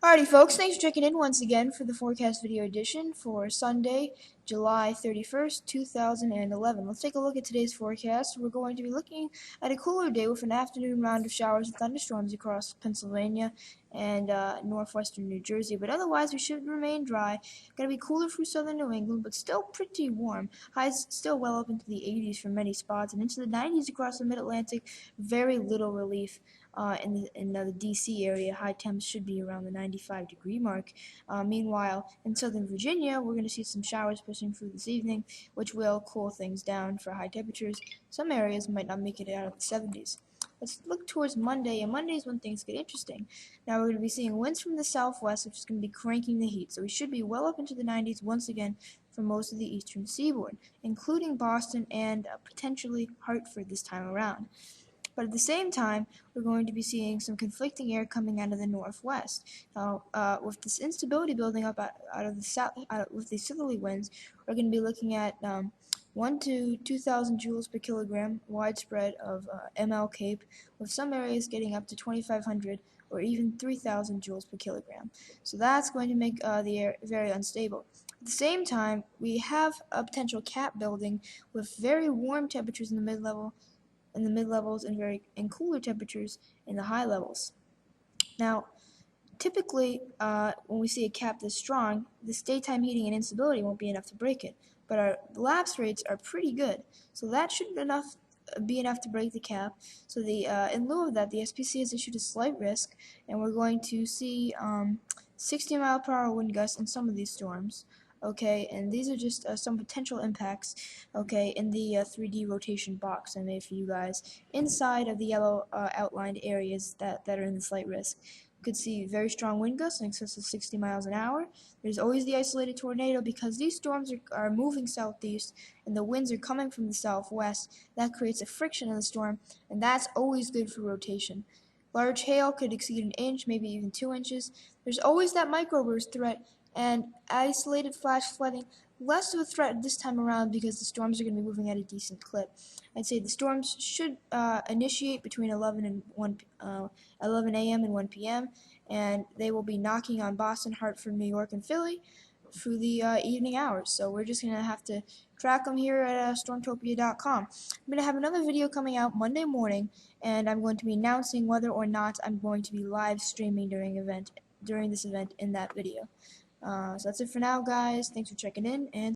Alrighty folks, thanks for checking in once again for the forecast video edition for Sunday, July 31st, 2011. Let's take a look at today's forecast. We're going to be looking at a cooler day with an afternoon round of showers and thunderstorms across Pennsylvania and northwestern New Jersey, but otherwise we should remain dry. Going to be cooler through southern New England, but still pretty warm. Highs still well up into the 80s for many spots and into the 90s across the mid-Atlantic. Very little relief in the DC area. High temps should be around the 95-degree mark. Meanwhile, in Southern Virginia, we're going to see some showers pushing through this evening, which will cool things down for high temperatures. Some areas might not make it out of the 70s. Let's look towards Monday, and Monday is when things get interesting. Now we're going to be seeing winds from the southwest, which is going to be cranking the heat. So we should be well up into the 90s once again for most of the eastern seaboard, including Boston and potentially Hartford this time around. But at the same time, we're going to be seeing some conflicting air coming out of the northwest. Now, with this instability building up out of the south, with these southerly winds, we're going to be looking at 1 to 2,000 joules per kilogram widespread of ML Cape, with some areas getting up to 2,500 or even 3,000 joules per kilogram. So that's going to make the air very unstable. At the same time, we have a potential cap building with very warm temperatures in the mid-levels and cooler temperatures in the high levels. Now, typically, when we see a cap this strong, this daytime heating and instability won't be enough to break it, but our lapse rates are pretty good, so that should be enough to break the cap. So in lieu of that, the SPC has issued a slight risk, and we're going to see 60-mile-per-hour wind gusts in some of these storms. Okay, and these are just some potential impacts, okay, in the 3D rotation box I made for you guys inside of the yellow outlined areas that are in the slight risk. You could see very strong wind gusts in excess of 60 miles an hour. There's always the isolated tornado because these storms are moving southeast and the winds are coming from the southwest. That creates a friction in the storm, and that's always good for rotation. Large hail could exceed an inch, maybe even 2 inches. There's always that microburst threat, and isolated flash flooding, less of a threat this time around because the storms are going to be moving at a decent clip. I'd say the storms should initiate between 11 a.m. and 1 p.m., and they will be knocking on Boston, Hartford, New York, and Philly through the evening hours. So we're just going to have to track them here at stormtopia.com. I'm going to have another video coming out Monday morning, and I'm going to be announcing whether or not I'm going to be live streaming during this event in that video. So that's it for now, guys. Thanks for checking in, and